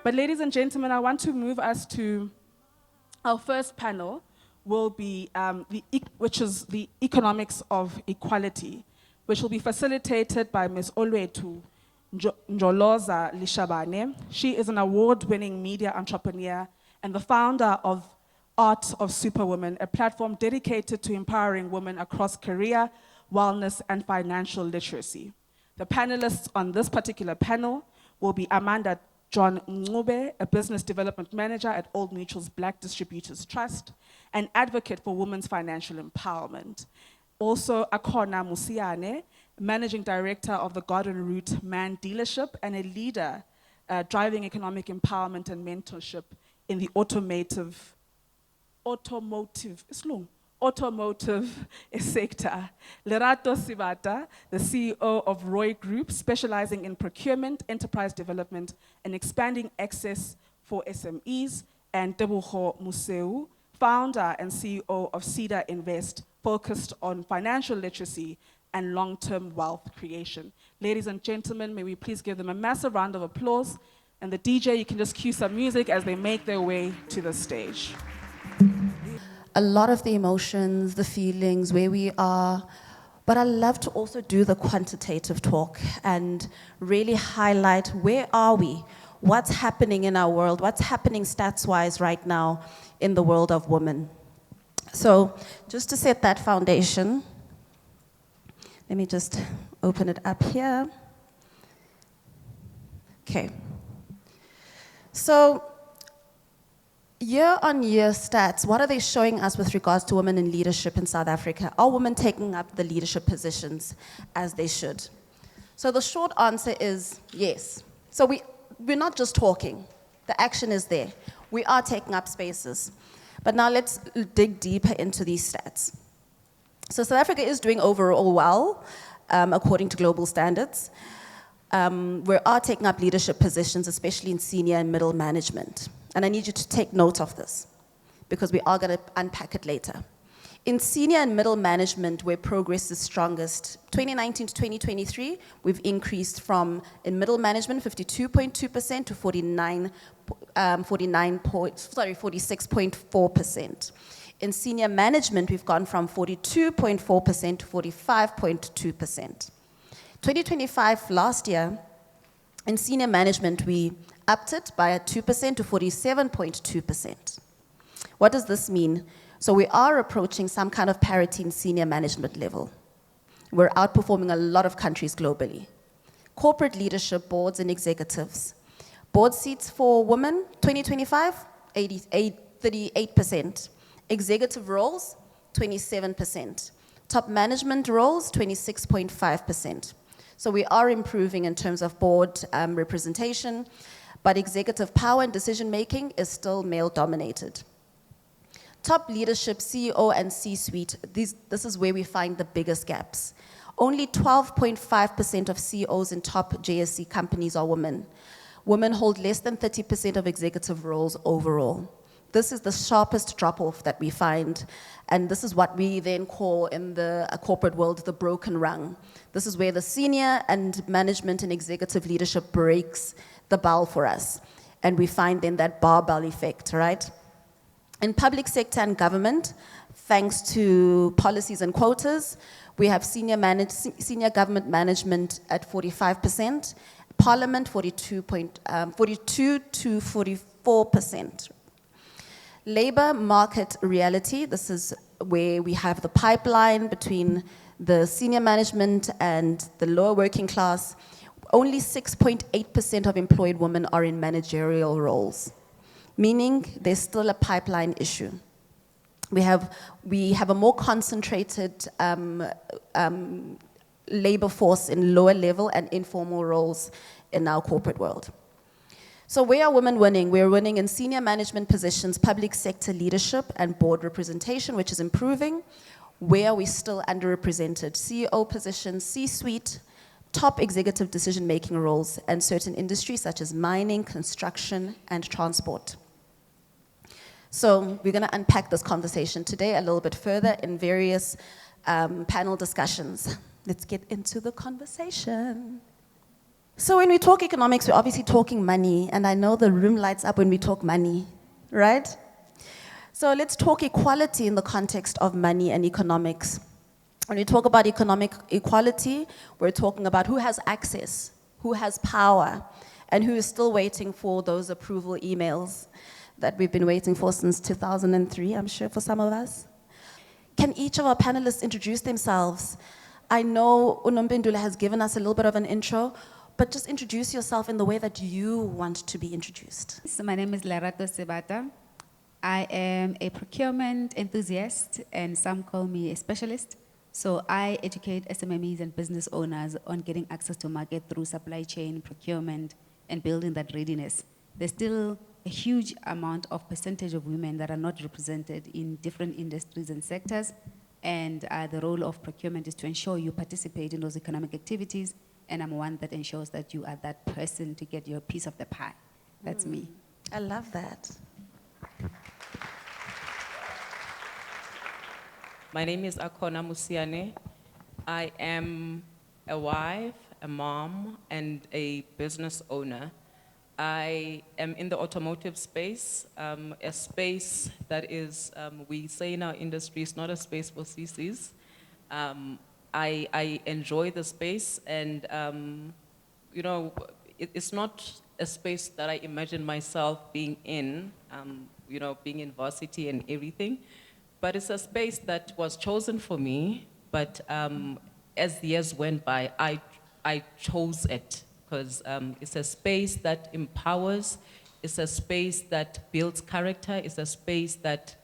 But ladies and gentlemen, I want to move us to our first panel, will be which is the economics of equality, which will be facilitated by Ms. Olwetu Njoloza Lishabane. She is an award-winning media entrepreneur and the founder of Art of Superwoman, a platform dedicated to empowering women across career, wellness, and financial literacy. The panelists on this particular panel will be Amanda John Ngube, a business development manager at Old Mutual's Black Distributors Trust, an advocate for women's financial empowerment. Also, Akona Musiane, managing director of the Garden Route Man dealership and a leader driving economic empowerment and mentorship in the automotive sector. Lerato Sibata, the CEO of Roy Group, specializing in procurement, enterprise development, and expanding access for SMEs, and Debuho Museu, founder and CEO of Cedar Invest, focused on financial literacy and long-term wealth creation. Ladies and gentlemen, may we please give them a massive round of applause, and the DJ, you can just cue some music as they make their way to the stage. A lot of the emotions, the feelings, where we are, but I love to also do the quantitative talk and really highlight where are we, what's happening in our world, what's happening stats-wise right now in the world of women. So just to set that foundation, let me just open it up here. Okay. So year-on-year stats, what are they showing us with regards to women in leadership in South Africa? Are women taking up the leadership positions as they should? So the short answer is yes. So we're not just talking. The action is there. We are taking up spaces. But now let's dig deeper into these stats. So South Africa is doing overall well, according to global standards. We are taking up leadership positions, especially in senior and middle management. And I need you to take note of this, because we are going to unpack it later. In senior and middle management, where progress is strongest, 2019 to 2023, we've increased from, in middle management, 52.2% to 46.4%. In senior management, we've gone from 42.4% to 45.2%. 2025, last year, in senior management, we upped it by 2% to 47.2%. What does this mean? So we are approaching some kind of parity in senior management level. We're outperforming a lot of countries globally. Corporate leadership, boards and executives. Board seats for women, 2025, 38%. Executive roles, 27%. Top management roles, 26.5%. So we are improving in terms of board representation, but executive power and decision-making is still male-dominated. Top leadership, CEO and C-suite, this is where we find the biggest gaps. Only 12.5% of CEOs in top JSE companies are women. Women hold less than 30% of executive roles overall. This is the sharpest drop-off that we find, and this is what we then call in the corporate world the broken rung. This is where the senior and management and executive leadership breaks the bell for us, and we find then that barbell effect, right? In public sector and government, thanks to policies and quotas, we have senior government management at 45%, parliament 42 to 44%. Labor market reality, this is where we have the pipeline between the senior management and the lower working class. Only 6.8% of employed women are in managerial roles, meaning there's still a pipeline issue. We have a more concentrated labor force in lower level and informal roles in our corporate world. So where are women winning? We're winning in senior management positions, public sector leadership, and board representation, which is improving. Where are we still underrepresented? CEO positions, C-suite, top executive decision-making roles, and certain industries such as mining, construction, and transport. So we're going to unpack this conversation today a little bit further in various panel discussions. Let's get into the conversation. So when we talk economics, we're obviously talking money, and I know the room lights up when we talk money, right? So let's talk equality in the context of money and economics. When we talk about economic equality, we're talking about who has access, who has power, and who is still waiting for those approval emails that we've been waiting for since 2003, I'm sure, for some of us. Can each of our panelists introduce themselves? I know Unompindula has given us a little bit of an intro, but just introduce yourself in the way that you want to be introduced. So my name is Lerato Sebata. I am a procurement enthusiast, and some call me a specialist. So I educate SMMEs and business owners on getting access to market through supply chain, procurement, and building that readiness. There's still a huge amount of percentage of women that are not represented in different industries and sectors. And the role of procurement is to ensure you participate in those economic activities. And I'm one that ensures that you are that person to get your piece of the pie. That's me. I love that. My name is Akona Musiane. I am a wife, a mom, and a business owner. I am in the automotive space, a space that is, we say in our industry, is not a space for CCs. I enjoy the space, and you know, it's not a space that I imagine myself being in, you know, being in varsity and everything, but it's a space that was chosen for me, but as the years went by, I chose it, because it's a space that empowers, it's a space that builds character, it's a space that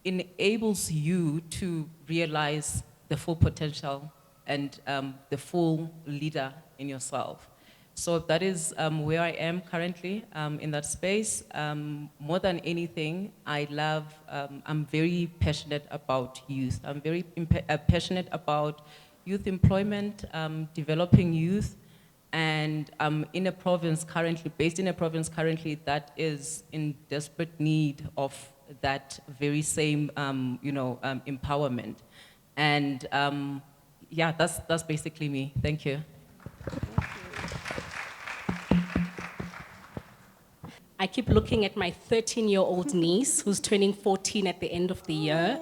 enables you to realize the full potential and the full leader in yourself. So that is where I am currently in that space. More than anything, I'm very passionate about youth. I'm very passionate about youth employment, developing youth, and I'm in a province currently, based in a province currently that is in desperate need of that very same, empowerment. And yeah, that's basically me. Thank you. I keep looking at my 13-year-old niece who's turning 14 at the end of the year,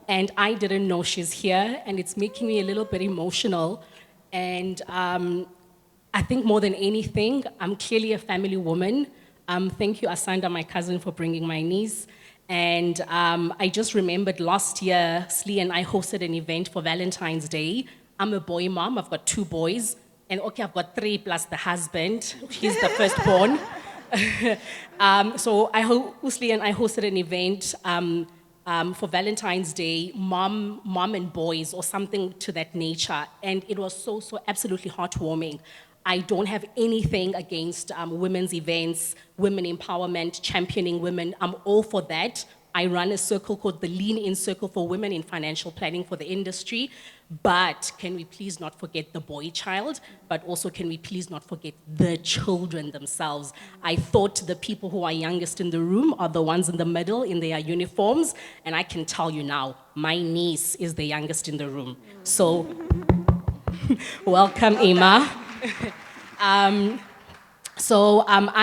and I didn't know she's here, and it's making me a little bit emotional. And I think more than anything, I'm clearly a family woman. Thank you, Asanda, my cousin, for bringing my niece. And I just remembered last year, Slee and I hosted an event for Valentine's Day. I'm a boy mom, I've got 2 boys, and okay, I've got 3 plus the husband. He's the firstborn. So Usli and I hosted an event for Valentine's Day, mom and boys, or something to that nature, and it was so absolutely heartwarming. I don't have anything against women's events, women empowerment, championing women. I'm all for that. I run a circle called the Lean In Circle for Women in Financial Planning for the industry. But can we please not forget the boy child, but also can we please not forget the children themselves? I thought the people who are youngest in the room are the ones in the middle in their uniforms, and I can tell you now, my niece is the youngest in the room. So, welcome, Emma. I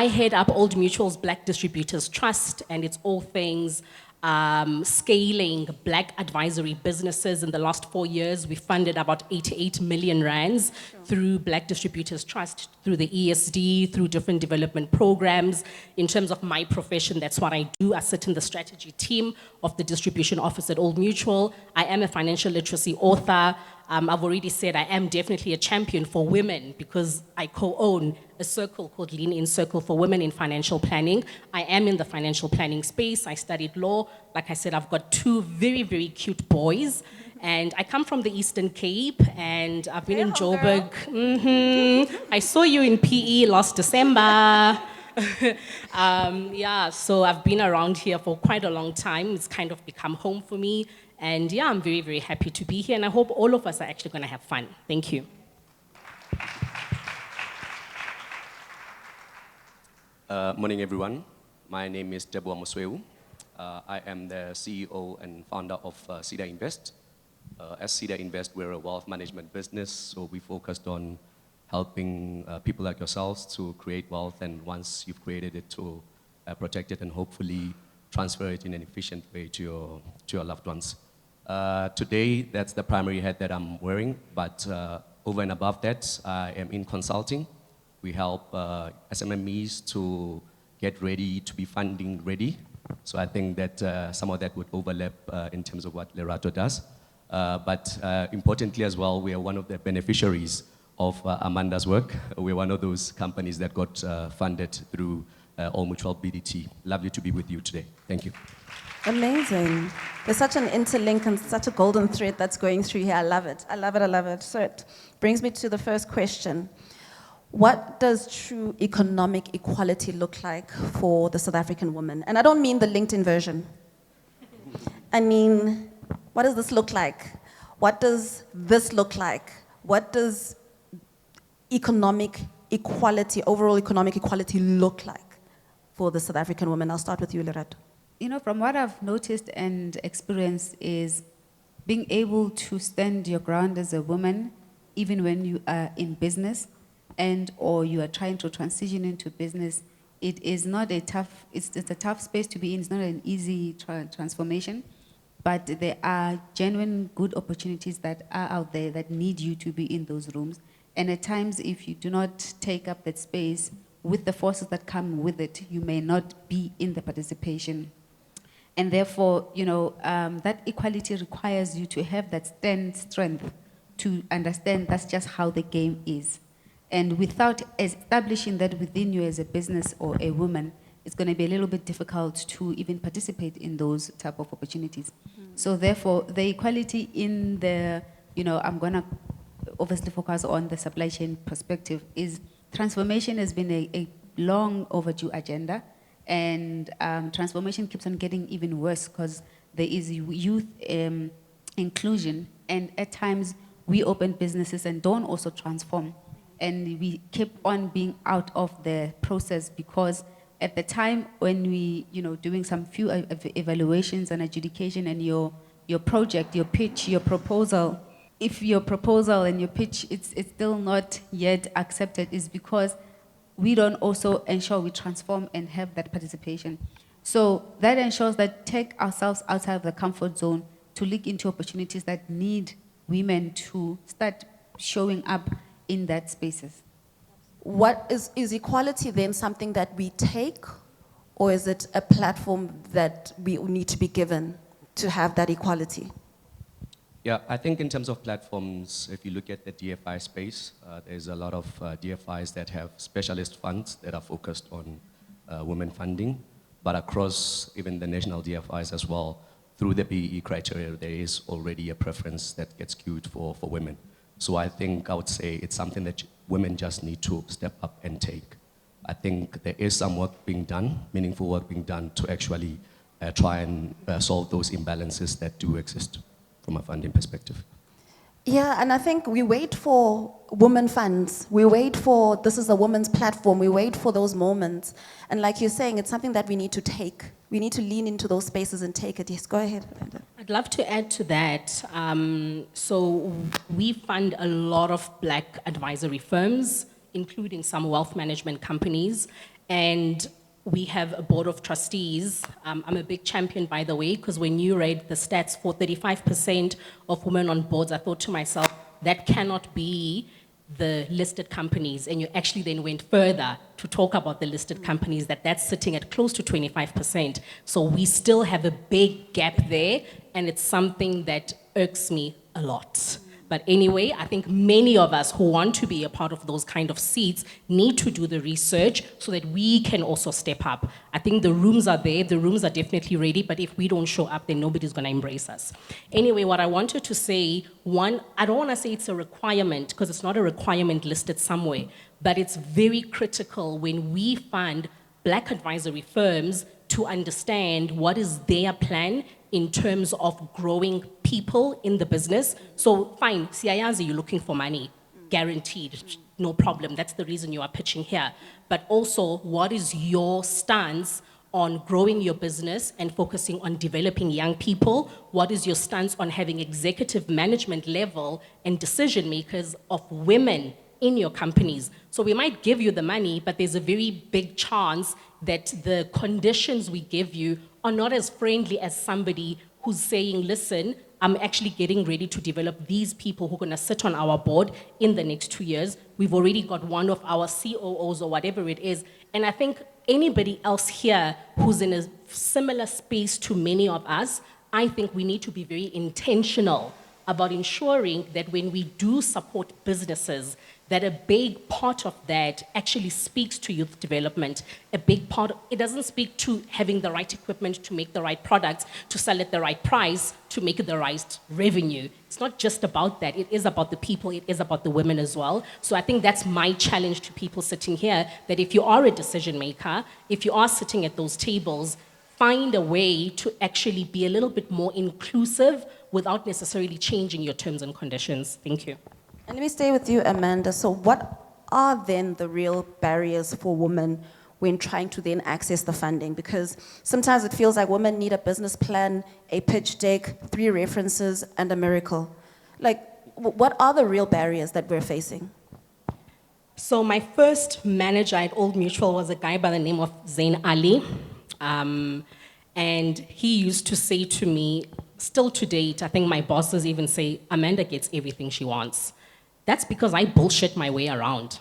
head up Old Mutual's Black Distributors Trust, and it's all things scaling Black advisory businesses. In the last 4 years, we funded about 88 million rands through Black Distributors Trust, through the ESD, through different development programs. In terms of my profession, that's what I do. I sit in the strategy team of the distribution office at Old Mutual. I am a financial literacy author. I've already said I am definitely a champion for women because I co-own a circle called Lean In Circle for Women in Financial Planning. I am in the financial planning space. I studied law. Like I said, I've got 2 very, very cute boys. And I come from the Eastern Cape, and I've been in Joburg. I saw you in PE last December. So I've been around here for quite a long time. It's kind of become home for me. And yeah, I'm very, very happy to be here, and I hope all of us are actually going to have fun. Thank you. Morning, everyone. My name is Deborah Mosweu. I am the CEO and founder of SIDA Invest. As SIDA Invest, we're a wealth management business, so we focused on helping people like yourselves to create wealth, and once you've created it, to protect it and hopefully transfer it in an efficient way to your loved ones. Today, that's the primary hat that I'm wearing, but over and above that, I am in consulting. We help SMMEs to get ready, to be funding ready. So I think that some of that would overlap in terms of what Lerato does. But importantly as well, we are one of the beneficiaries of Amanda's work. We're one of those companies that got funded through All Mutual BDT. Lovely to be with you today. Thank you. Amazing. There's such an interlink and such a golden thread that's going through here. I love it. I love it. I love it. So it brings me to the first question. What does true economic equality look like for the South African woman? And I don't mean the LinkedIn version. I mean, what does this look like? What does this look like? What does economic equality, overall economic equality look like for the South African woman? I'll start with you, Lerato. You know, from what I've noticed and experienced is being able to stand your ground as a woman, even when you are in business and or you are trying to transition into business. It is not a tough, it's a tough space to be in. It's not an easy transformation, but there are genuine good opportunities that are out there that need you to be in those rooms. And at times, if you do not take up that space with the forces that come with it, you may not be in the participation. And therefore, you know, that equality requires you to have that strength to understand that's just how the game is. And without establishing that within you as a business or a woman, it's going to be a little bit difficult to even participate in those type of opportunities. So therefore, the equality in the, you know, I'm going to obviously focus on the supply chain perspective, is transformation has been a long overdue agenda. And transformation keeps on getting even worse because there is youth inclusion, and at times we open businesses and don't also transform, and we keep on being out of the process because at the time when we, you know, doing some few evaluations and adjudication and your project, your pitch, your proposal, if your proposal and your pitch it's still not yet accepted, is because we don't also ensure we transform and have that participation. So that ensures that take ourselves outside of the comfort zone to look into opportunities that need women to start showing up in that spaces. What is equality then something that we take, or is it a platform that we need to be given to have that equality? Yeah, I think in terms of platforms, if you look at the DFI space, there's a lot of DFIs that have specialist funds that are focused on women funding, but across even the national DFIs as well, through the BEE criteria, there is already a preference that gets skewed for women. So I think I would say it's something that women just need to step up and take. I think there is some work being done, meaningful work being done to actually try and solve those imbalances that do exist from a funding perspective. Yeah, and I think we wait for women funds. We wait for, this is a woman's platform. We wait for those moments. And like you're saying, it's something that we need to take. We need to lean into those spaces and take it. Yes, go ahead. I'd love to add to that. So we fund a lot of Black advisory firms, including some wealth management companies, and we have a board of trustees. I'm a big champion, by the way, because when you read the stats for 35% of women on boards, I thought to myself, that cannot be the listed companies. And you actually then went further to talk about the listed companies, that's sitting at close to 25%. So we still have a big gap there, and it's something that irks me a lot. But anyway, I think many of us who want to be a part of those kind of seats need to do the research so that we can also step up. I think the rooms are there, the rooms are definitely ready, but if we don't show up, then nobody's gonna embrace us. Anyway, what I wanted to say, one, I don't wanna say it's a requirement, because it's not a requirement listed somewhere, but it's very critical when we fund Black advisory firms to understand what is their plan in terms of growing people in the business. So fine, siyayazi, you're looking for money, guaranteed, no problem. That's the reason you are pitching here. But also, what is your stance on growing your business and focusing on developing young people? What is your stance on having executive management level and decision makers of women in your companies. So we might give you the money, but there's a very big chance that the conditions we give you are not as friendly as somebody who's saying, listen, I'm actually getting ready to develop these people who are gonna sit on our board in the next 2 years. We've already got one of our COOs or whatever it is. And I think anybody else here who's in a similar space to many of us, I think we need to be very intentional about ensuring that when we do support businesses, that a big part of that actually speaks to youth development. A big part, it doesn't speak to having the right equipment to make the right products, to sell at the right price, to make the right revenue. It's not just about that. It is about the people. It is about the women as well. So I think that's my challenge to people sitting here, that if you are a decision maker, if you are sitting at those tables, find a way to actually be a little bit more inclusive without necessarily changing your terms and conditions. Thank you. And let me stay with you, Amanda. So what are then the real barriers for women when trying to then access the funding? Because sometimes it feels like women need a business plan, a pitch deck, 3 references, and a miracle. Like, what are the real barriers that we're facing? So my first manager at Old Mutual was a guy by the name of Zain Ali. And he used to say to me, still to date, I think my bosses even say, Amanda gets everything she wants. That's because I bullshit my way around.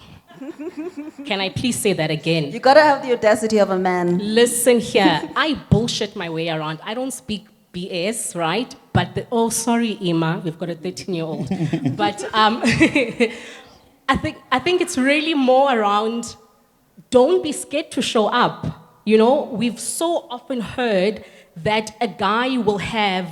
Can I please say that again? You gotta have the audacity of a man. Listen here, I bullshit my way around. I don't speak BS, right? But, oh, sorry, Emma, we've got a 13-year-old. But I think it's really more around, don't be scared to show up. You know, we've so often heard that a guy will have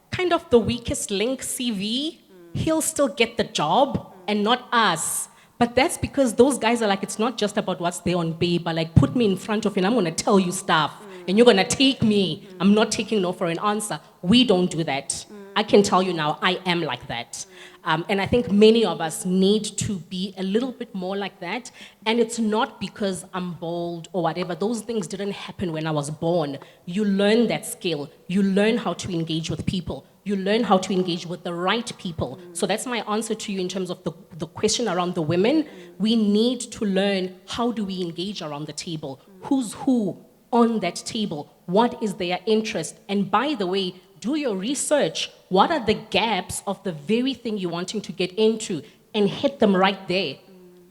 kind of the weakest link CV, he'll still get the job and not us. But that's because those guys are like, it's not just about what's there on bay, but like, put me in front of you and I'm gonna tell you stuff and you're gonna take me. I'm not taking no for an answer. We don't do that. I can tell you now, I am like that. And I think many of us need to be a little bit more like that. And it's not because I'm bold or whatever. Those things didn't happen when I was born. You learn that skill. You learn how to engage with people. You learn how to engage with the right people. So that's my answer to you in terms of the question around the women. We need to learn, how do we engage around the table? Who's who on that table? What is their interest? And by the way, do your research. What are the gaps of the very thing you're wanting to get into, and hit them right there.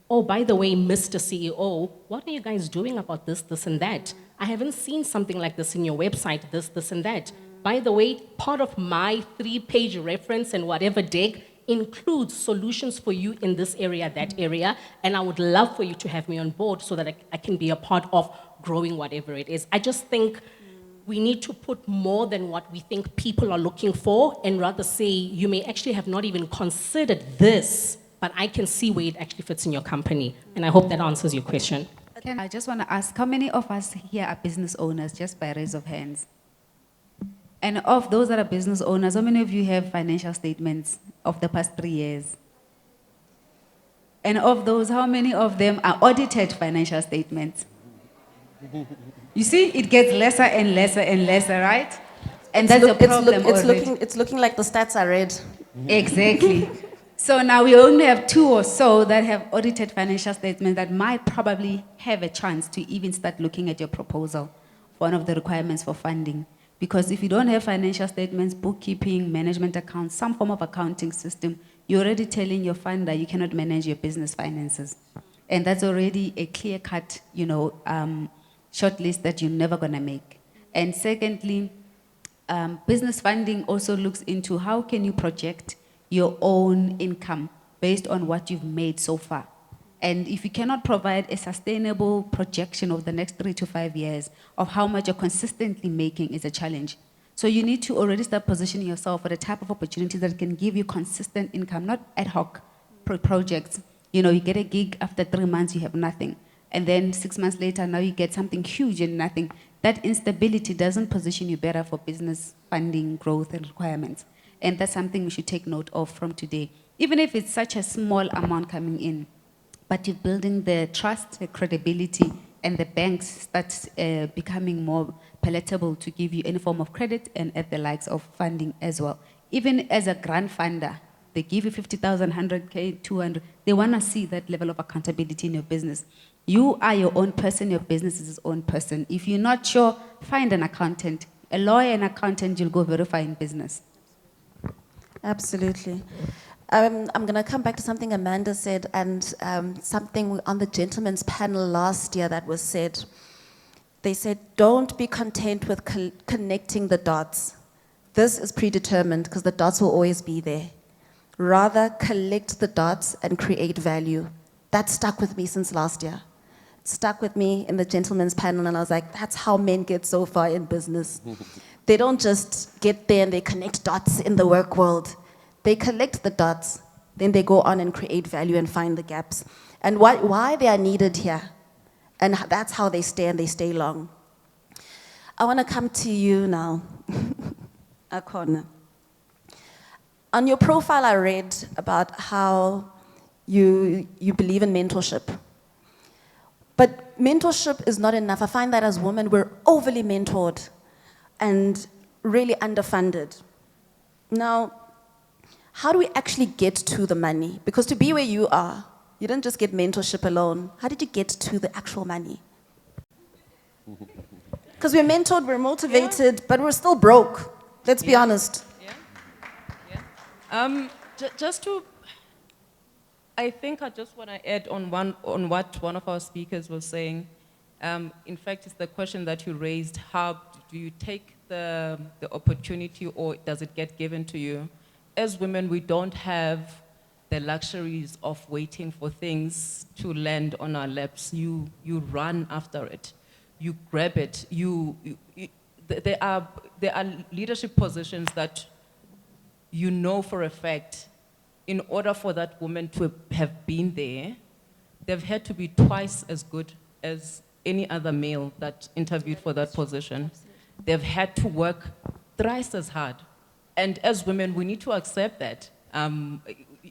Oh, by the way, Mr. CEO, what are you guys doing about this, this, and that? I haven't seen something like this in your website, this, and that. By the way, part of my 3-page reference and whatever deck includes solutions for you in this area, that area, and I would love for you to have me on board so that I can be a part of growing whatever it is. I just think we need to put more than what we think people are looking for, and rather say, you may actually have not even considered this, but I can see where it actually fits in your company. And I hope that answers your question. I just want to ask, how many of us here are business owners, just by raise of hands? And of those that are business owners, how many of you have financial statements of the past 3 years? And of those, how many of them are audited financial statements? You see, it gets lesser and lesser and lesser, right? And that's a problem already. It's looking like the stats are red. Exactly. So now we only have 2 or so that have audited financial statements that might probably have a chance to even start looking at your proposal, one of the requirements for funding. Because if you don't have financial statements, bookkeeping, management accounts, some form of accounting system, you're already telling your funder you cannot manage your business finances. And that's already a clear-cut, short list that you're never gonna make. And secondly, business funding also looks into how can you project your own income based on what you've made so far. And if you cannot provide a sustainable projection of the next 3 to 5 years of how much you're consistently making, is a challenge. So you need to already start positioning yourself for the type of opportunities that can give you consistent income, not ad hoc projects. You get a gig, after 3 months you have nothing. And then 6 months later, now you get something huge and nothing. That instability doesn't position you better for business funding, growth, and requirements. And that's something we should take note of from today. Even if it's such a small amount coming in, but you're building the trust, the credibility, and the banks start becoming more palatable to give you any form of credit and at the likes of funding as well. Even as a grant funder, they give you 50,000, 100K, 200. They want to see that level of accountability in your business. You are your own person, your business is its own person. If you're not sure, find an accountant. A lawyer and accountant, you'll go verify in business. Absolutely. I'm going to come back to something Amanda said and something on the gentlemen's panel last year that was said. They said, don't be content with connecting the dots. This is predetermined because the dots will always be there. Rather, collect the dots and create value. That stuck with me since last year. It stuck with me in the gentlemen's panel, and I was like, that's how men get so far in business. They don't just get there and they connect dots in the work world. They collect the dots, then they go on and create value and find the gaps. And why they are needed here. And that's how they stay, and they stay long. I want to come to you now, Akona. On your profile, I read about how you believe in mentorship. But mentorship is not enough. I find that as women, we're overly mentored and really underfunded. Now, how do we actually get to the money? Because to be where you are, you didn't just get mentorship alone. How did you get to the actual money? Because we're mentored, we're motivated, but we're still broke. Let's be honest. Just to, I think I just want to add on what one of our speakers was saying. In fact, it's the question that you raised: how do you take the opportunity, or does it get given to you? As women, we don't have the luxuries of waiting for things to land on our laps. You run after it, you grab it. There are leadership positions that you know for a fact, in order for that woman to have been there, they've had to be twice as good as any other male that interviewed for that position. They've had to work thrice as hard. And as women, we need to accept that.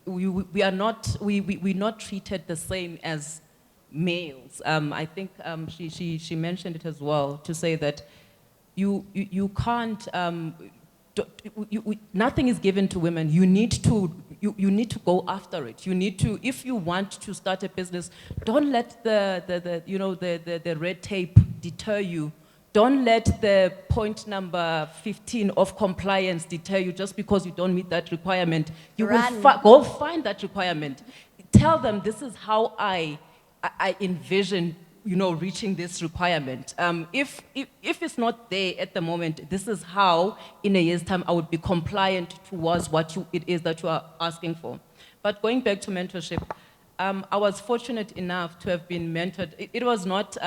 We're not treated the same as males. I think she mentioned it as well, to say that you can't, nothing is given to women. You need to go after it. You need to, if you want to start a business, don't let the red tape deter you. Don't let the point number 15 of compliance deter you just because you don't meet that requirement. You will go find that requirement. Tell them, this is how I envision, reaching this requirement. If it's not there at the moment, this is how, in a year's time, I would be compliant towards what it is that you are asking for. But going back to mentorship, I was fortunate enough to have been mentored. It was not,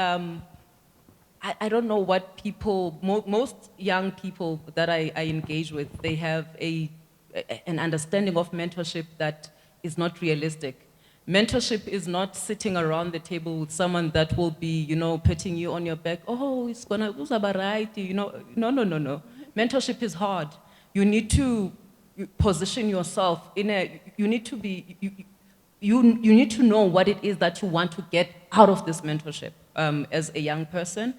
I don't know what people, most young people that I engage with, they have an understanding of mentorship that is not realistic. Mentorship is not sitting around the table with someone that will be, patting you on your back. Oh, it's gonna go right, No. Mentorship is hard. You need to position yourself you need to be, you need to know what it is that you want to get out of this mentorship. As a young person,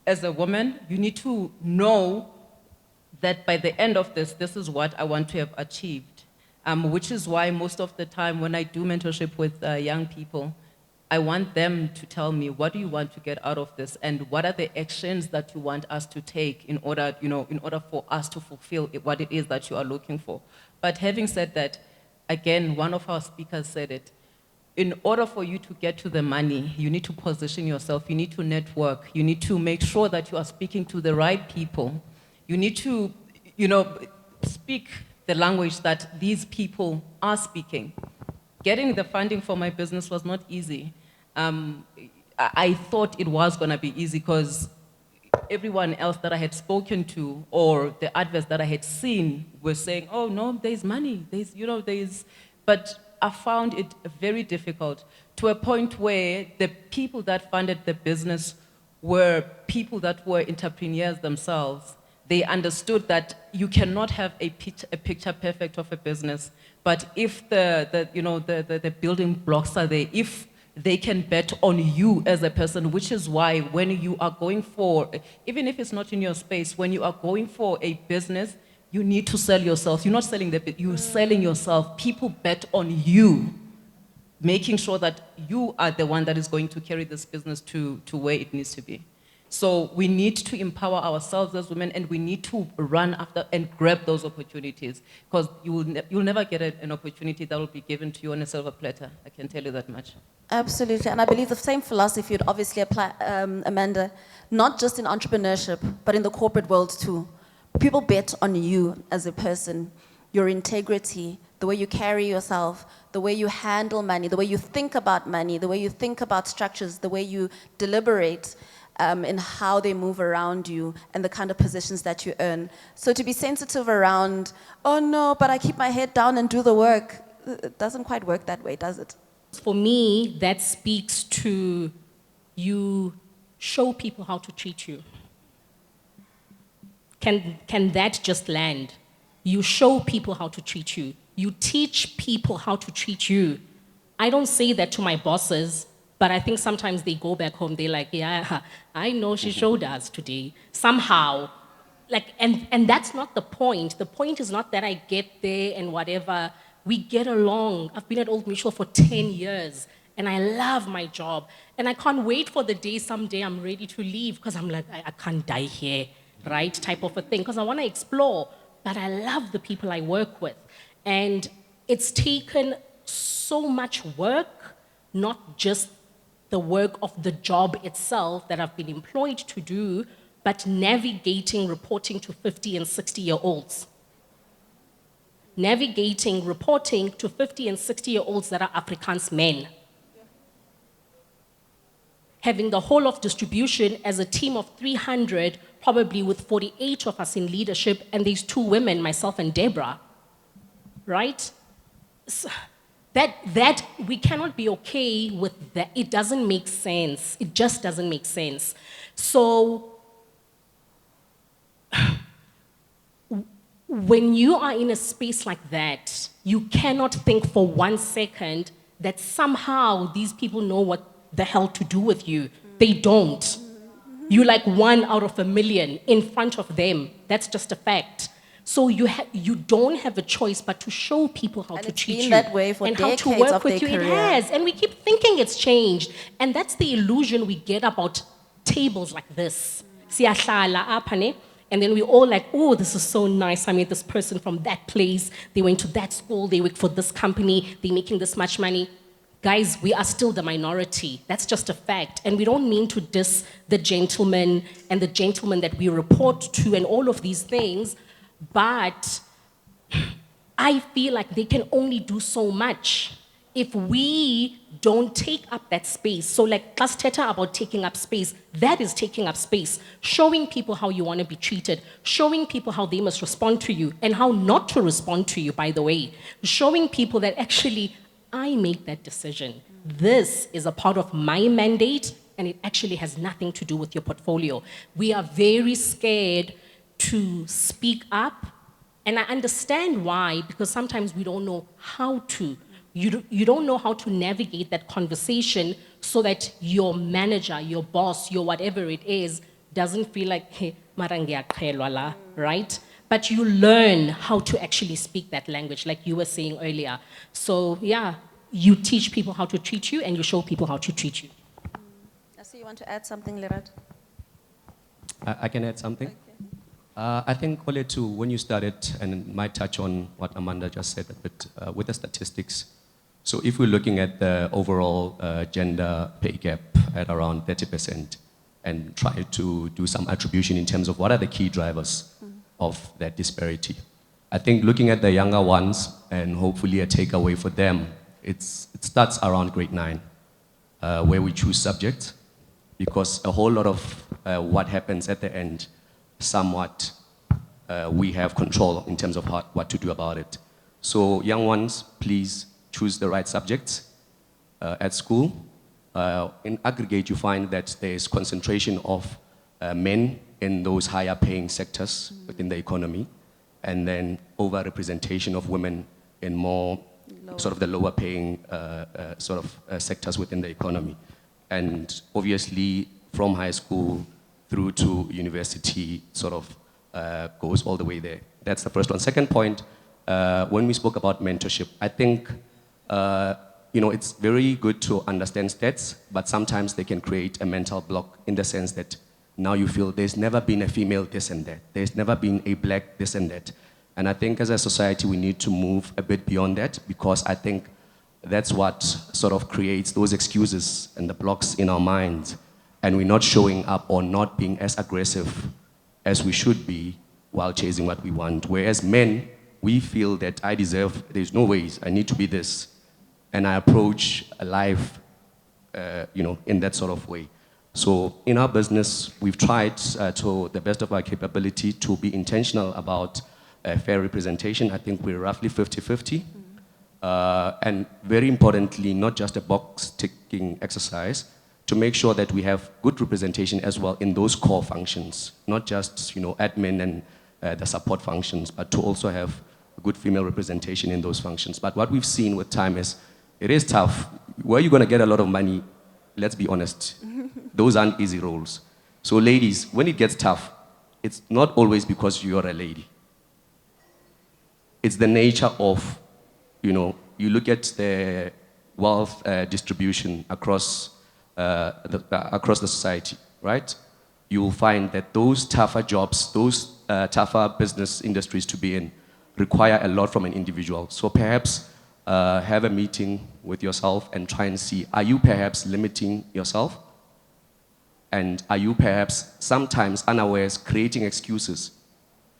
as a woman, you need to know that by the end of this is what I want to have achieved. Which is why most of the time when I do mentorship with young people, I want them to tell me, what do you want to get out of this, and what are the actions that you want us to take in order for us to fulfill what it is that you are looking for. But having said that, again, one of our speakers said it, in order for you to get to the money, you need to position yourself, you need to network, you need to make sure that you are speaking to the right people. You need to, speak the language that these people are speaking. Getting the funding for my business was not easy. I thought it was gonna be easy because everyone else that I had spoken to or the adverts that I had seen were saying, oh no, there's money, but I found it very difficult, to a point where the people that funded the business were people that were entrepreneurs themselves. They understood that you cannot have a picture perfect of a business, but if the building blocks are there, if they can bet on you as a person, which is why when you are going for, even if it's not in your space, when you are going for a business, you need to sell yourself. You're not selling the bit, you're selling yourself. People bet on you, making sure that you are the one that is going to carry this business to where it needs to be. So we need to empower ourselves as women, and we need to run after and grab those opportunities, because you'll never get an opportunity that will be given to you on a silver platter. I can tell you that much. Absolutely, and I believe the same philosophy would obviously apply, Amanda, not just in entrepreneurship, but in the corporate world too. People bet on you as a person, your integrity, the way you carry yourself, the way you handle money, the way you think about money, the way you think about structures, the way you deliberate in how they move around you and the kind of positions that you earn. So to be sensitive around, oh no, but I keep my head down and do the work, it doesn't quite work that way, does it? For me, that speaks to you show people how to treat you. Can that just land? You show people how to treat you. You teach people how to treat you. I don't say that to my bosses, but I think sometimes they go back home, they're like, yeah, I know she showed us today. Somehow, like, and that's not the point. The point is not that I get there and whatever. We get along. I've been at Old Mutual for 10 years, and I love my job. And I can't wait for the day someday I'm ready to leave, because I'm like, I can't die here, right? Type of a thing, because I want to explore. But I love the people I work with. And it's taken so much work, not just the work of the job itself that I've been employed to do, but navigating reporting to 50 and 60-year-olds. Navigating reporting to 50 and 60-year-olds that are Afrikaans men. Having the whole of distribution as a team of 300, probably with 48 of us in leadership, and there's 2 women, myself and Deborah, right? So that we cannot be okay with that. It doesn't make sense. It just doesn't make sense. So when you are in a space like that, you cannot think for 1 second that somehow these people know what the hell to do with you. They don't. You're like 1 out of a million in front of them. That's just a fact. So you don't have a choice but to show people how to treat you. And it's been that way for and how decades to work of with their you. career. It has, and we keep thinking it's changed. And that's the illusion we get about tables like this. Siyahlala apha ne, and then we all like, oh, this is so nice. I met this person from that place. They went to that school. They work for this company. They're making this much money. Guys, we are still the minority. That's just a fact. And we don't mean to diss the gentlemen and the gentlemen that we report to and all of these things, but I feel like they can only do so much if we don't take up that space. So like class Teta about taking up space, that is taking up space. Showing people how you want to be treated, showing people how they must respond to you and how not to respond to you, by the way. Showing people that actually I make that decision. This is a part of my mandate, and it actually has nothing to do with your portfolio. We are very scared to speak up, and I understand why, because sometimes we don't know how to. You don't know how to navigate that conversation so that your manager, your boss, your whatever it is, doesn't feel like, hey, right? But you learn how to actually speak that language, like you were saying earlier. So yeah, you teach people how to treat you, and you show people how to treat you. I see you want to add something, Lerat. I can add something. Okay. I think, Ole, too, when you started, and might touch on what Amanda just said a bit, with the statistics. So if we're looking at the overall gender pay gap at around 30%, and try to do some attribution in terms of what are the key drivers of that disparity. I think looking at the younger ones, and hopefully a takeaway for them, it starts around grade 9, where we choose subjects, because a whole lot of what happens at the end, somewhat we have control in terms of what to do about it. So young ones, please choose the right subjects at school. In aggregate, you find that there's concentration of men in those higher paying sectors within the economy, and then over-representation of women in more sort of the lower paying sectors within the economy. And obviously, from high school through to university, sort of goes all the way there. That's the first one. Second point, when we spoke about mentorship, I think it's very good to understand stats, but sometimes they can create a mental block in the sense that now you feel there's never been a female this and that. There's never been a black this and that. And I think as a society, we need to move a bit beyond that, because I think that's what sort of creates those excuses and the blocks in our minds. And we're not showing up or not being as aggressive as we should be while chasing what we want. Whereas men, we feel that I deserve, there's no ways, I need to be this. And I approach life, in that sort of way. So in our business, we've tried to the best of our capability to be intentional about fair representation. I think we're roughly 50-50. And very importantly, not just a box-ticking exercise, to make sure that we have good representation as well in those core functions, not just admin and the support functions, but to also have good female representation in those functions. But what we've seen with time is, it is tough. Where you're going to get a lot of money, let's be honest, those aren't easy roles. So ladies, when it gets tough, it's not always because you're a lady. It's the nature of, you look at the wealth distribution across the society, right? You will find that those tougher jobs, those tougher business industries to be in require a lot from an individual. So perhaps have a meeting with yourself and try and see, are you perhaps limiting yourself? And are you perhaps sometimes unawares creating excuses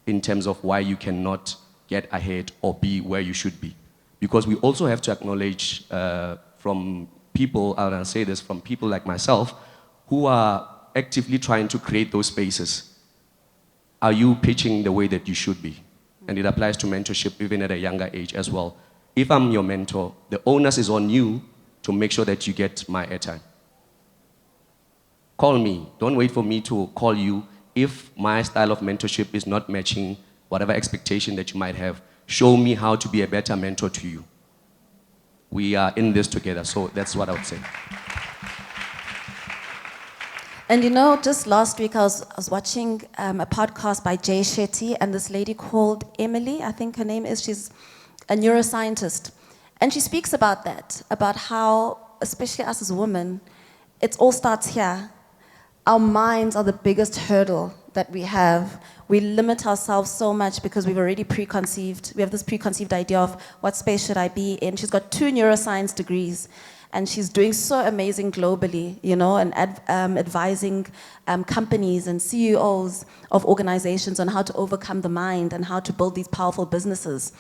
in terms of why you cannot get ahead or be where you should be? Because we also have to acknowledge from people, and I'll say this, from people like myself, who are actively trying to create those spaces. Are you pitching the way that you should be? And it applies to mentorship even at a younger age as well. If I'm your mentor, the onus is on you to make sure that you get my airtime. Call me. Don't wait for me to call you if my style of mentorship is not matching whatever expectation that you might have. Show me how to be a better mentor to you. We are in this together, so that's what I would say. And just last week I was watching a podcast by Jay Shetty, and this lady called Emily, I think her name is, she's a neuroscientist. And she speaks about that, about how, especially us as women, it all starts here. Our minds are the biggest hurdle that we have. We limit ourselves so much because we've already preconceived. We have this preconceived idea of what space should I be in. She's got 2 neuroscience degrees, and she's doing so amazing globally, and advising companies and CEOs of organizations on how to overcome the mind and how to build these powerful businesses.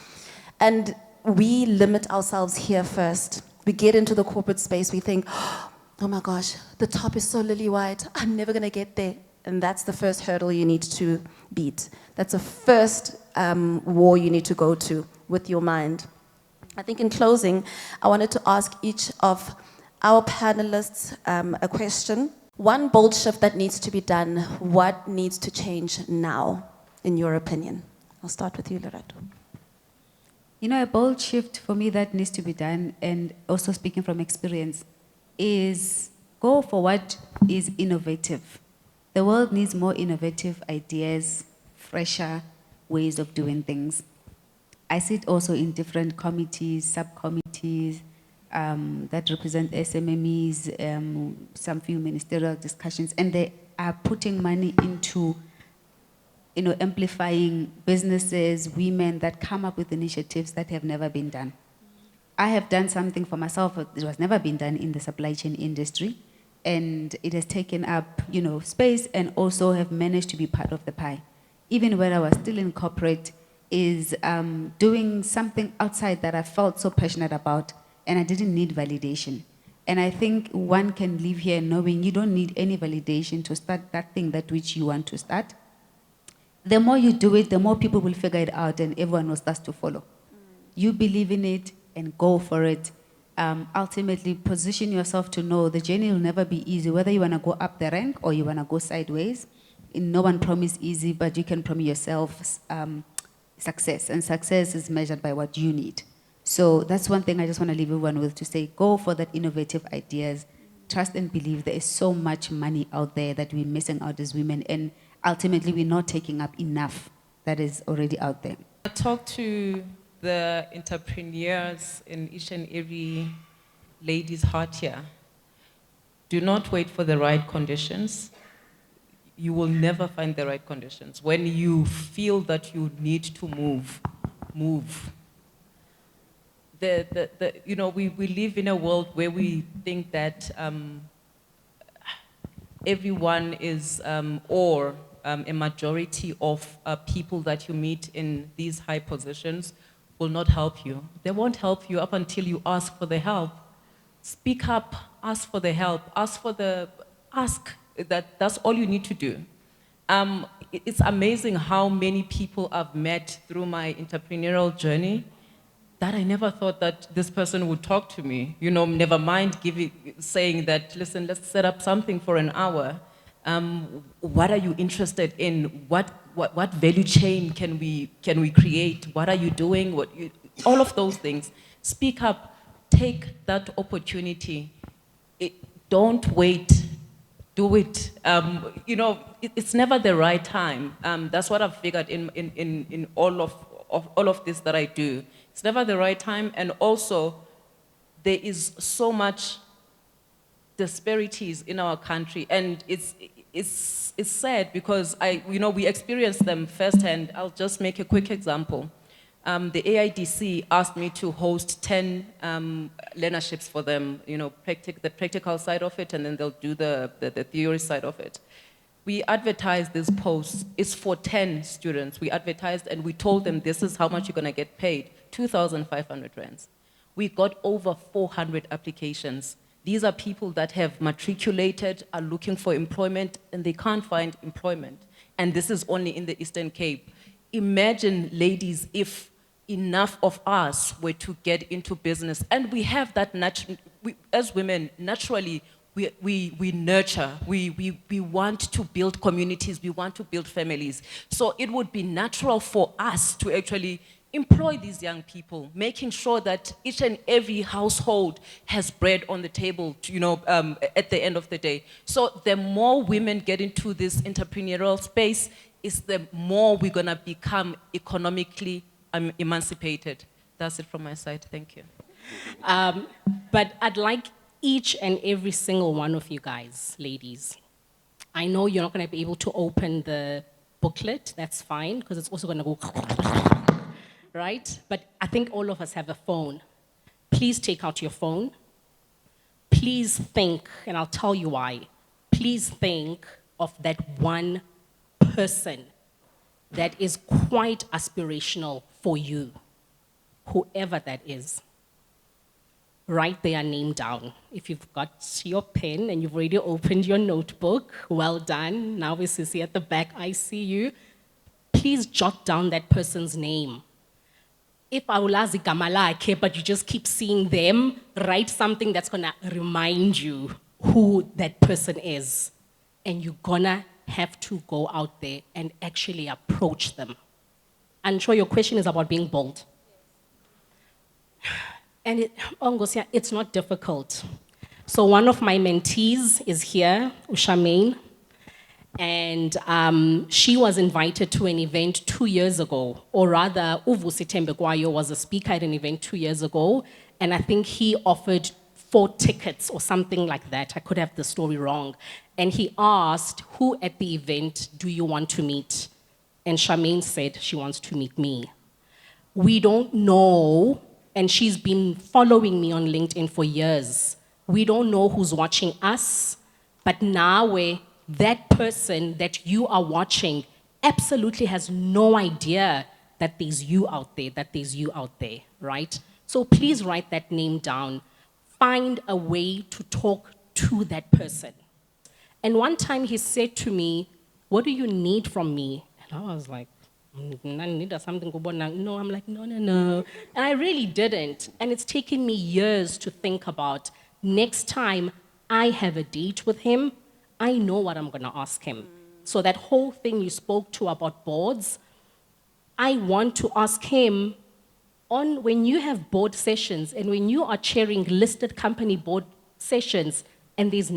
And we limit ourselves here first. We get into the corporate space, we think, oh my gosh, the top is so lily white, I'm never gonna get there. And that's the first hurdle you need to beat. That's the first war you need to go to with your mind. I think in closing, I wanted to ask each of our panelists a question. One bold shift that needs to be done, what needs to change now, in your opinion? I'll start with you, Lerato. A bold shift for me that needs to be done, and also speaking from experience, is go for what is innovative. The world needs more innovative ideas, fresher ways of doing things. I sit also in different committees, subcommittees that represent SMMEs, some few ministerial discussions, and they are putting money into amplifying businesses, women that come up with initiatives that have never been done. I have done something for myself that was never been done in the supply chain industry, and it has taken up, space, and also have managed to be part of the pie. Even when I was still in corporate, is doing something outside that I felt so passionate about, and I didn't need validation. And I think one can live here knowing you don't need any validation to start that thing that which you want to start. The more you do it, the more people will figure it out, and everyone will start to follow. You believe in it and go for it. Ultimately, position yourself to know the journey will never be easy, whether you want to go up the rank or you want to go sideways. No one promises easy, but you can promise yourself success, and success is measured by what you need. So that's one thing I just want to leave everyone with, to say, go for that innovative ideas. Trust and believe there is so much money out there that we're missing out as women, and ultimately we're not taking up enough that is already out there. I talk to the entrepreneurs in each and every lady's heart here. Do not wait for the right conditions. You will never find the right conditions. When you feel that you need to move, move. We live in a world where we think that everyone is, a majority of people that you meet in these high positions will not help you. They won't help you up until you ask for the help. Speak up, ask for the help, that's all you need to do. It's amazing how many people I've met through my entrepreneurial journey that I never thought that this person would talk to me. Never mind saying that, listen, let's set up something for an hour. What are you interested in? What value chain can we create? What are you doing? All of those things. Speak up, take that opportunity. Don't wait, do it. It's never the right time. That's what I've figured in all of this that I do. It's never the right time, and also there is so much disparities in our country, and it's sad because we experience them firsthand. I'll just make a quick example. The AIDC asked me to host 10 learnerships for them, the practical side of it, and then they'll do the theory side of it. We advertised this post. It's for 10 students. We advertised and we told them this is how much you're going to get paid, 2,500 rands. We got over 400 applications. These are people that have matriculated, are looking for employment, and they can't find employment. And this is only in the Eastern Cape. Imagine, ladies, if enough of us were to get into business. And we have that as women, naturally, we nurture, we want to build communities, we want to build families. So it would be natural for us to actually employ these young people, making sure that each and every household has bread on the table, at the end of the day. So the more women get into this entrepreneurial space, is the more we're gonna become economically emancipated. That's it from my side, thank you. But I'd like each and every single one of you guys, ladies, I know you're not going to be able to open the booklet, that's fine, because it's also going to go, right? But I think all of us have a phone. Please take out your phone. Please think, and I'll tell you why. Please think of that one person that is quite aspirational for you, whoever that is. Write their name down. If you've got your pen and you've already opened your notebook, well done. Now we see at the back, I see you. Please jot down that person's name. If awulazi gama lakhe, but you just keep seeing them, write something that's gonna remind you who that person is. And you're gonna have to go out there and actually approach them. I'm sure your question is about being bold. And it's not difficult. So one of my mentees is here, Ushamain, and she was invited to an event 2 years ago, or rather, Uvusi Tembekwayo was a speaker at an event 2 years ago, and I think he offered 4 tickets or something like that. I could have the story wrong. And he asked, who at the event do you want to meet? And Charmaine said she wants to meet me. We don't know. And she's been following me on LinkedIn for years. We don't know who's watching us, but now that person that you are watching absolutely has no idea that there's you out there, right? So please write that name down. Find a way to talk to that person. And one time he said to me, what do you need from me? And I was like, something. No, I'm like, no. And I really didn't. And it's taken me years to think about, next time I have a date with him, I know what I'm gonna ask him. So that whole thing you spoke to about boards, I want to ask him, when you have board sessions and when you are chairing listed company board sessions and there's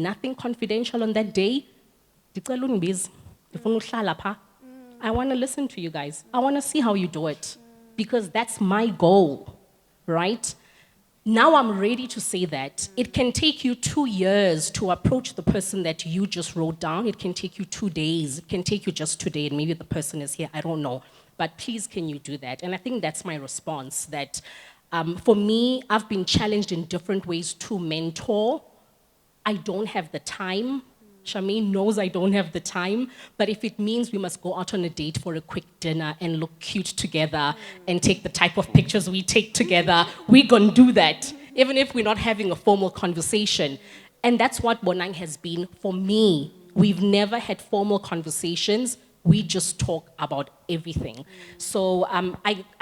I want to listen to you guys. I want to see how you do it because that's my goal, right? Now I'm ready to say that. It can take you 2 years to approach the person that you just wrote down. It can take you 2 days. It can take you just today, and maybe the person is here. I don't know. But please, can you do that? And I think that's my response, that for me, I've been challenged in different ways to mentor. I don't have the time. Charmaine knows I don't have the time, but if it means we must go out on a date for a quick dinner and look cute together and take the type of pictures we take together, we're gonna do that, even if we're not having a formal conversation. And that's what Bonang has been for me. We've never had formal conversations. We just talk about everything. So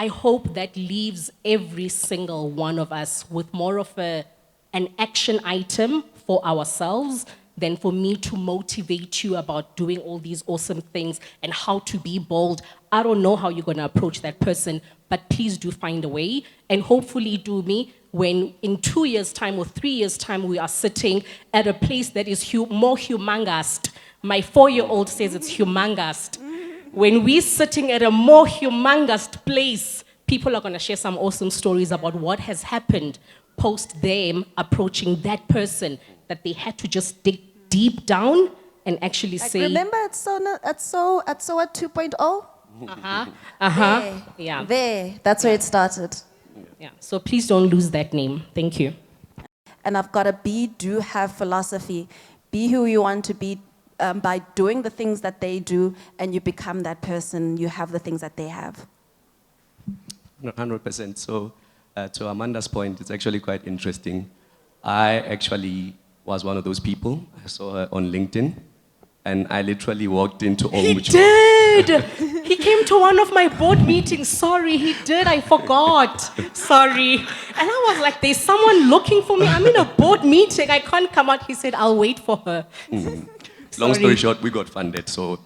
I hope that leaves every single one of us with more of an action item for ourselves than for me to motivate you about doing all these awesome things and how to be bold. I don't know how you're gonna approach that person, but please do find a way. And hopefully, do me, when in 2 years' time or 3 years' time, we are sitting at a place that is more humongous. My 4-year-old says it's humongous. When we're sitting at a more humongous place, people are gonna share some awesome stories about what has happened post them approaching that person, that they had to just dig deep down and actually Like, say, remember at SOWA 2.0? yeah, There, that's where it started. yeah. So please don't lose that name. Thank you. And I've got to do, have philosophy. Be who you want to be by doing the things that they do, and you become that person. You have the things that they have. 100%. So to Amanda's point, it's actually quite interesting. I actually was one of those people. I saw her on LinkedIn, and I literally walked into all He did! He came to one of my board meetings. Sorry, he did. I forgot. Sorry. And I was like, there's someone looking for me. I'm in a board meeting. I can't come out. He said, I'll wait for her. Long story short, we got funded, so.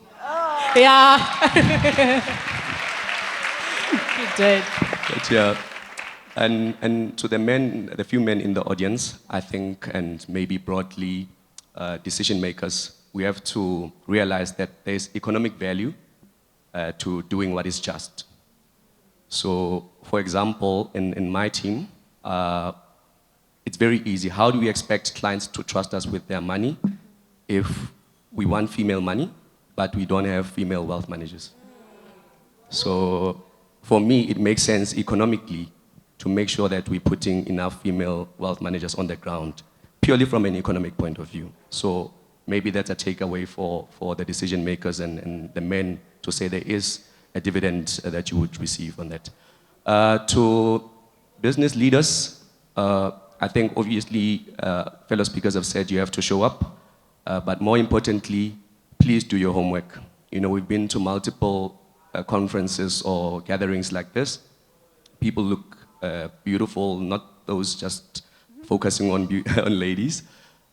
Yeah. He did. But yeah. And to the men, the few men in the audience, I think, and maybe broadly decision makers, we have to realize that there's economic value to doing what is just. So, for example, in my team, it's very easy. How do we expect clients to trust us with their money if we want female money, but we don't have female wealth managers? So, for me, it makes sense economically to make sure that we're putting enough female wealth managers on the ground, purely from an economic point of view. So maybe that's a takeaway for the decision makers and the men to say there is a dividend that you would receive on that. To business leaders, I think obviously fellow speakers have said you have to show up, but more importantly, please do your homework. You know, we've been to multiple conferences or gatherings like this. People look beautiful, not those just focusing on ladies.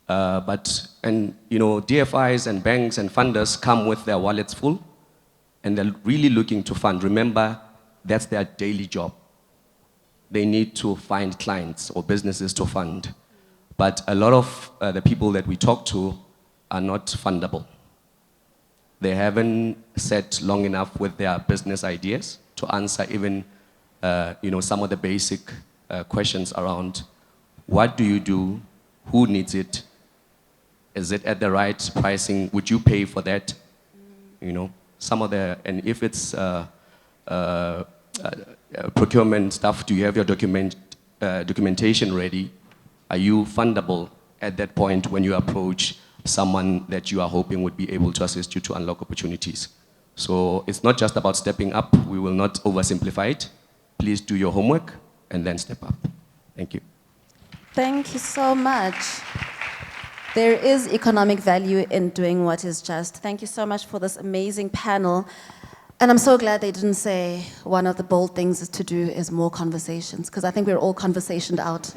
And you know, DFIs and banks and funders come with their wallets full, and they're really looking to fund. Remember, that's their daily job. They need to find clients or businesses to fund. But a lot of the people that we talk to are not fundable. They haven't sat long enough with their business ideas to answer even you know, some of the basic questions around what do you do, who needs it, is it at the right pricing, would you pay for that? You know, some of the, and if it's procurement stuff, do you have your documentation ready? Are you fundable at that point when you approach someone that you are hoping would be able to assist you to unlock opportunities? So it's not just about stepping up. We will not oversimplify it. Please do your homework and then step up. Thank you. Thank you so much. There is economic value in doing what is just. Thank you so much for this amazing panel. And I'm so glad they didn't say one of the bold things to do is more conversations, because I think we're all conversationed out.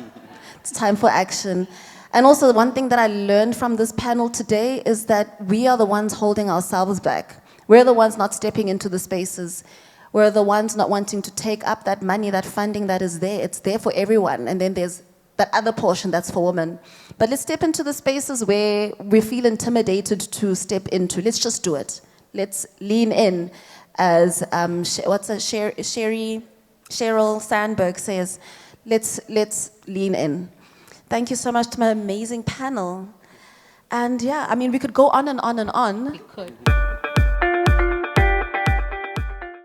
It's time for action. And also, one thing that I learned from this panel today is that we are the ones holding ourselves back. We're the ones not stepping into the spaces. We're the ones not wanting to take up that money, that funding that is there. It's there for everyone. And then there's that other portion that's for women. But let's step into the spaces where we feel intimidated to step into. Let's just do it. Let's lean in. as Sheryl Sandberg says, let's lean in. Thank you so much to my amazing panel. And yeah, I mean, we could go on and on and on. We could.